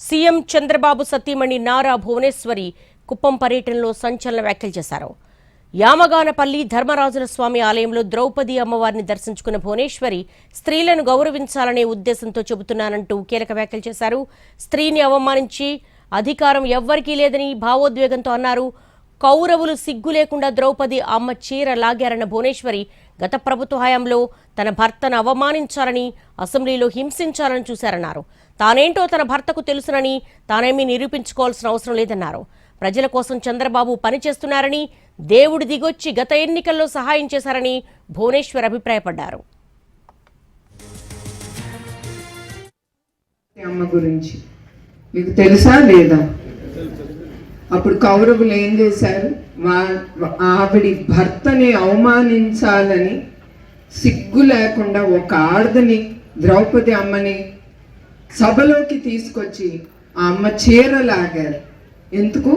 CM Chandrababu సతీమణి నారా భువనేశ్వరి కుప్పం పర్యటనలో సంచలన వ్యాఖ్యలు చేశారు. యామగానపల్లి ధర్మరాజుల స్వామి ఆలయంలో ద్రౌపది అమ్మవారిని దర్శించుకున్న భువనేశ్వరి స్త్రీలను గౌరవించాలనే ఉద్దేశంతో చెబుతున్నానంటూ కీలక వ్యాఖ్యలు చేశారు. స్త్రీని అవమానించి అధికారం ఎవ్వరికీ లేదని భావోద్వేగంతో అన్నారు. కౌరవులు సిగ్గు లేకుండా ద్రౌపది అమ్మ చీర లాగారన్న భువనేశ్వరి గత ప్రభుత్వ హయాంలో తన భర్తను అవమానించాలని, అసెంబ్లీలో హింసించాలని చూశారన్నారు. తానేంటో తన భర్తకు తెలుసునని, తానేమీ నిరూపించుకోవాల్సిన అవసరం లేదన్నారు. ప్రజల కోసం చంద్రబాబు పనిచేస్తున్నారని, దేవుడు దిగొచ్చి గత ఎన్నికల్లో సహాయం చేశారని భువనేశ్వర్ అభిప్రాయపడ్డారు. అమ్మ గురించి మీకు తెలుసా లేదా? అప్పుడు కౌరవులు ఏం చేశారు? ఆవిడి భర్తని అవమానించాలని సిగ్గు లేకుండా ఒక ఆడదని, ద్రౌపది అమ్మని సభలోకి తీసుకొచ్చి ఆ అమ్మ చీర లాగారు. ఎందుకు?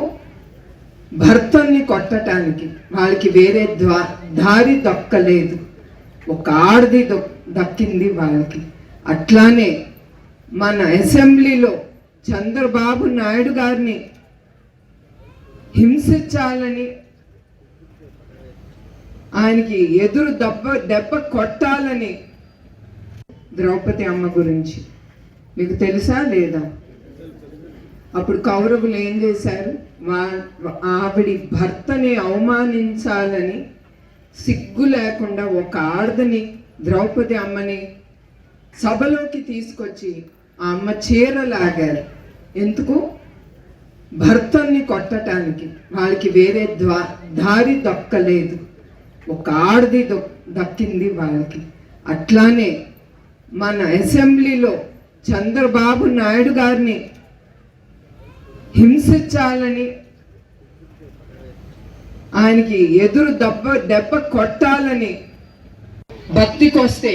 భర్తని కొట్టడానికి. వాళ్ళకి వేరే దారి దక్కలేదు, ఒక ఆడది దక్కింది వాళ్ళకి. అట్లానే మన అసెంబ్లీలో చంద్రబాబు నాయుడు గారిని హింసించాలని, ఆయనకి ఎదురు దెబ్బ కొట్టాలని. ద్రౌపది అమ్మ గురించి మీకు తెలుసా లేదా? అప్పుడు కౌరవులు ఏం చేశారు? ఆవిడి భర్తని అవమానించాలని సిగ్గు లేకుండా ఒక ఆడదని, ద్రౌపది అమ్మని సభలోకి తీసుకొచ్చి ఆ అమ్మ చీర లాగారు. ఎందుకు? భర్తని కొట్టడానికి. వాళ్ళకి వేరే దారి దక్కలేదు, ఒక ఆడది దక్కింది వాళ్ళకి. అట్లానే మన అసెంబ్లీలో చంద్రబాబు నాయుడు గారిని హింసించాలని, ఆయనకి ఎదురు దెబ్బ కొట్టాలని. భక్తికొస్తే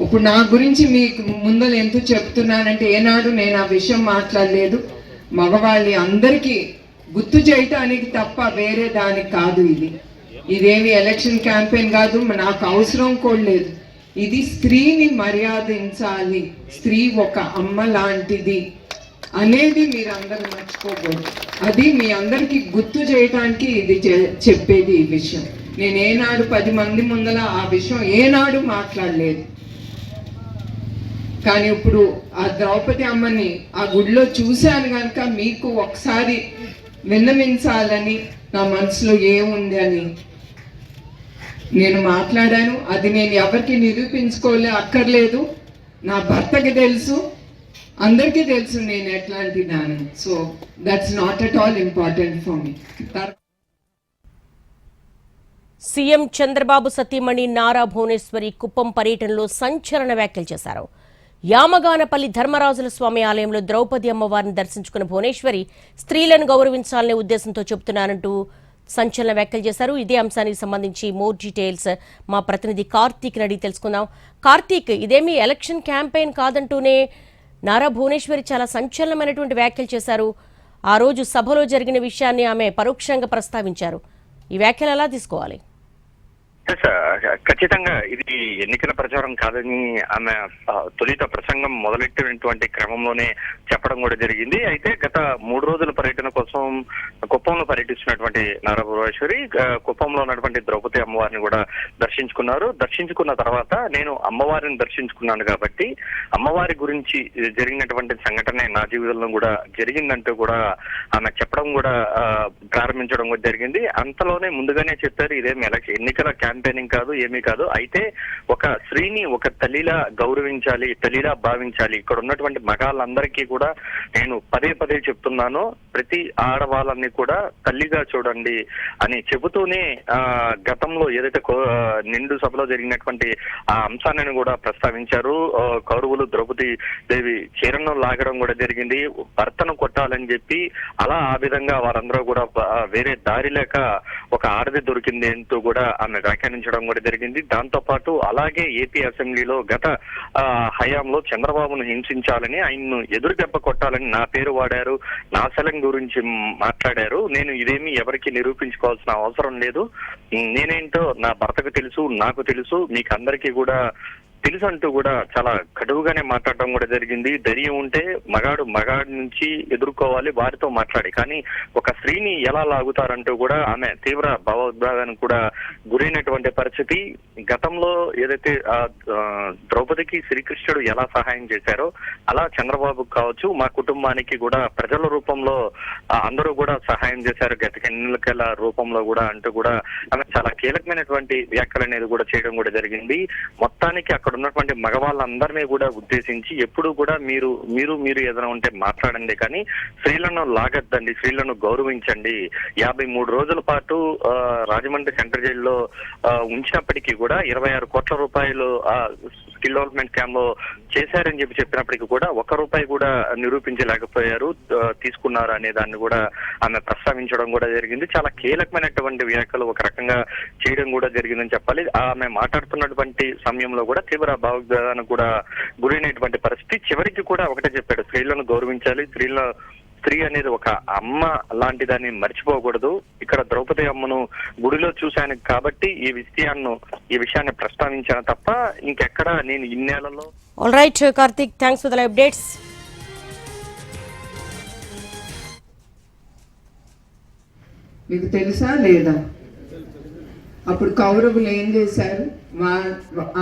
ఇప్పుడు నా గురించి మీకు ముందర ఎందుకు చెప్తున్నానంటే, ఏనాడు నేను ఆ విషయం మాట్లాడలేదు. మగవాళ్ళని అందరికీ గుర్తు చేయటానికి తప్ప వేరే దానికి కాదు. ఇదేమి ఎలక్షన్ క్యాంపెయిన్ కాదు, నాకు అవసరం కూడా లేదు. ఇది స్త్రీని మర్యాదించాలి, స్త్రీ ఒక అమ్మ లాంటిది అనేది మీరు అందరూ మర్చిపోకూడదు. అది మీ అందరికీ గుర్తు చేయటానికి ఇది చెప్పేది. ఈ విషయం నేను ఏనాడు 10 మంది ముందర ఆ విషయం ఏనాడు మాట్లాడలేదు. కానీ ఇప్పుడు ఆ ద్రౌపది అమ్మని ఆ గుడిలో చూశాను కనుక మీకు ఒకసారి విన్నవించాలని నా మనసులో ఏముంది అని నేను మాట్లాడాను. అది నేను ఎవరికి అక్కర్లేదు. నా భర్తకి తెలుసు, అందరికీ తెలుసు నేను ఎట్లాంటి దాన్ని. So that's not at all important for me. CM Chandrababu సతీమణి నారా భువనేశ్వరి కుప్పం పర్యటనలో సంచలన వ్యాఖ్యలు చేశారు. యామగానపల్లి ధర్మరాజుల స్వామి ఆలయంలో ద్రౌపది అమ్మవారిని దర్శించుకున్న భువనేశ్వరి స్త్రీలను గౌరవించాలనే ఉద్దేశంతో చెబుతున్నానంటూ సంచలన వ్యాఖ్యలు చేశారు. ఇదే అంశానికి సంబంధించి మోర్ డీటెయిల్స్ మా ప్రతినిధి కార్తీక్ అడిగి తెలుసుకుందాం. కార్తీక్, ఇదేమీ ఎలక్షన్ క్యాంపెయిన్ కాదంటూనే నారా భువనేశ్వరి చాలా సంచలనమైనటువంటి వ్యాఖ్యలు చేశారు. ఆ రోజు సభలో జరిగిన విషయాన్ని ఆమె పరోక్షంగా ప్రస్తావించారు. ఈ వ్యాఖ్యలు ఎలా తీసుకోవాలి? ఖచ్చితంగా ఇది ఎన్నికల ప్రచారం కాదని ఆమె తొలిత ప్రసంగం మొదలెట్టినటువంటి క్రమంలోనే చెప్పడం కూడా జరిగింది. అయితే గత 3 రోజుల పర్యటన కోసం కుప్పంలో పర్యటిస్తున్నటువంటి నారా భువనేశ్వరి కుప్పంలో ఉన్నటువంటి ద్రౌపది అమ్మవారిని కూడా దర్శించుకున్నారు. దర్శించుకున్న తర్వాత నేను అమ్మవారిని దర్శించుకున్నాను కాబట్టి అమ్మవారి గురించి జరిగినటువంటి సంఘటన నా జీవితంలో కూడా జరిగిందంటూ కూడా ఆమె చెప్పడం కూడా ప్రారంభించడం కూడా జరిగింది. అంతలోనే ముందుగానే చెప్పారు, ఇదేమి ఎన్నికల క్యాంపెయినింగ్ కాదు, ఏమీ కాదు. అయితే ఒక స్త్రీని ఒక తల్లిలా గౌరవించాలి, తల్లిలా భావించాలి. ఇక్కడ ఉన్నటువంటి మగాళ్ళందరికీ కూడా నేను పదే చెప్తున్నాను, ప్రతి ఆడవాళ్ళని కూడా తల్లిగా చూడండి అని చెబుతూనే గతంలో ఏదైతే నిండు సభలో జరిగినటువంటి ఆ అంశాన్ని కూడా ప్రస్తావించారు. కౌరవులు ద్రౌపది దేవి చీరను లాగడం కూడా జరిగింది, భర్తను కొట్టాలని చెప్పి అలా ఆ విధంగా వారందరూ కూడా వేరే దారి లేక ఒక ఆడది దొరికింది అంటూ కూడా ఆమె వ్యాఖ్యానించడం కూడా జరిగింది. దాంతో పాటు అలాగే ఏపీ అసెంబ్లీలో గత హయాంలో చంద్రబాబును హింసించాలని, ఆయన్ను ఎదురు దెబ్బ కొట్టాలని నా పేరు వాడారు, నా శలం గురించి మాట్లాడారు. నేను ఇదేమి ఎవరికి నిరూపించుకోవాల్సిన అవసరం లేదు, నేనేంటో నా భర్తకు తెలుసు, నాకు తెలుసు, మీకు అందరికీ కూడా తెలుసు అంటూ కూడా చాలా కటువుగానే మాట్లాడడం కూడా జరిగింది. ధైర్యం ఉంటే మగాడి నుంచి ఎదుర్కోవాలి, వారితో మాట్లాడి, కానీ ఒక స్త్రీని ఎలా లాగుతారంటూ కూడా ఆమె తీవ్ర భావోద్వేగానికి కూడా గురైనటువంటి పరిస్థితి. గతంలో ఏదైతే ద్రౌపదికి శ్రీకృష్ణుడు ఎలా సహాయం చేశారో అలా చంద్రబాబుకు కావచ్చు, మా కుటుంబానికి కూడా ప్రజల రూపంలో అందరూ కూడా సహాయం చేశారు గత ఎన్నికల రూపంలో కూడా అంటూ కూడా ఆమె చాలా కీలకమైనటువంటి వ్యాఖ్యలు అనేది కూడా చేయడం కూడా జరిగింది. మొత్తానికి అక్కడ ఉన్నటువంటి మగవాళ్ళందరినీ కూడా ఉద్దేశించి ఎప్పుడు కూడా మీరు ఏదైనా ఉంటే మాట్లాడండి, కానీ స్త్రీలను లాగద్దండి, స్త్రీలను గౌరవించండి. 53 రోజుల పాటు రాజమండ్రి సెంట్రల్ జైల్లో ఉంచినప్పటికీ కూడా 26 కోట్ల రూపాయలు స్కిల్ డెవలప్మెంట్ క్యాంప్ లో చేశారని చెప్పినప్పటికీ కూడా ₹1 కూడా నిరూపించలేకపోయారు, తీసుకున్నారు అనే దాన్ని కూడా ఆమె ప్రస్తావించడం కూడా జరిగింది. చాలా కీలకమైనటువంటి వ్యాఖ్యలు ఒక రకంగా చేయడం కూడా జరిగిందని చెప్పాలి. ఆమె మాట్లాడుతున్నటువంటి సమయంలో కూడా తీవ్ర భావోద్వేగానికి కూడా గురైనటువంటి పరిస్థితి. చివరికి కూడా ఒకటే చెప్పాడు, స్త్రీలను గౌరవించాలి, స్త్రీ అనేది ఒక అమ్మ లాంటి దాన్ని మర్చిపోకూడదు. ఇక్కడ ద్రౌపది అమ్మను గుడిలో చూశాను కాబట్టి ఈ విషయాన్ని ప్రస్తావించాను తప్ప ఇంకెక్కడ నేను ఇన్నేళ్లలో. All right Karthik, thanks for the updates. మీకు తెలుసా లేదా? అప్పుడు కౌరవులు ఏం చేశారు?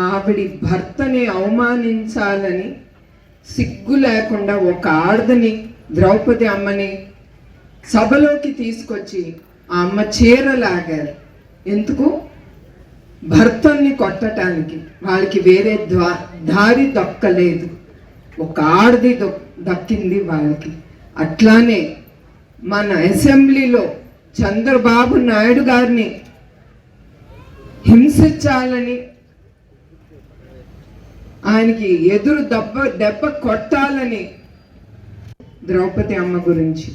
ఆవిడి భర్తని అవమానించాలని సిగ్గు లేకుండా ఒక ఆడదని, ద్రౌపది అమ్మని సభలోకి తీసుకొచ్చి ఆ అమ్మ చీరలాగారు. ఎందుకు? భర్తని కొట్టడానికి. వాళ్ళకి వేరే దారి దక్కలేదు, ఒక ఆడది దక్కింది వాళ్ళకి. అట్లానే మన అసెంబ్లీలో చంద్రబాబు నాయుడు గారిని హింసించాలని, ఆయనకి ఎదురు దెబ్బ కొట్టాలని ద్రౌపది అమ్మ గురించి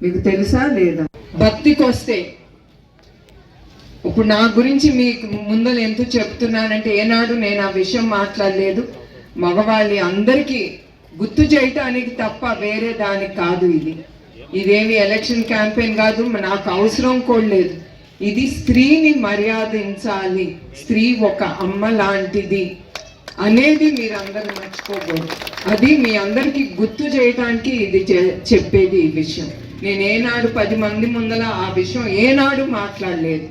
మీకు తెలుసా లేదా? భక్తికి వస్తే ఇప్పుడు నా గురించి మీకు ముందర ఎంత చెప్తున్నానంటే, ఏనాడు నేను ఆ విషయం మాట్లాడలేదు. మగవాళ్ళి అందరికీ గుర్తు చేయటానికి తప్ప వేరే దానికి కాదు. ఇదేమి ఎలక్షన్ క్యాంపెయిన్ కాదు, నాకు అవసరం కూడా లేదు. ఇది స్త్రీని మర్యాదించాలి, స్త్రీ ఒక అమ్మ లాంటిది అనేది మీరందరూ మర్చిపోకూడదు. అది మీ అందరికీ గుర్తు చేయడానికి ఇది చెప్పేది ఈ విషయం. నేను ఏనాడు 10 మంది ముందర ఆ విషయం ఏనాడు మాట్లాడలేదు.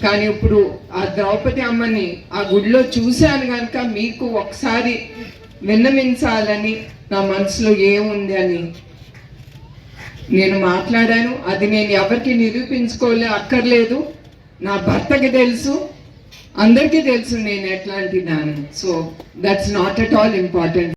కానీ ఇప్పుడు ఆ ద్రౌపది అమ్మని ఆ గుడిలో చూశాను కనుక మీకు ఒకసారి విన్నవించాలని నా మనసులో ఏముంది అని నేను మాట్లాడాను. అది నేను ఎవరికి అక్కర్లేదు. నా భర్తకి తెలుసు, అందరికీ తెలుసు నేను ఎట్లాంటి దాన్ని. So that's not at all important.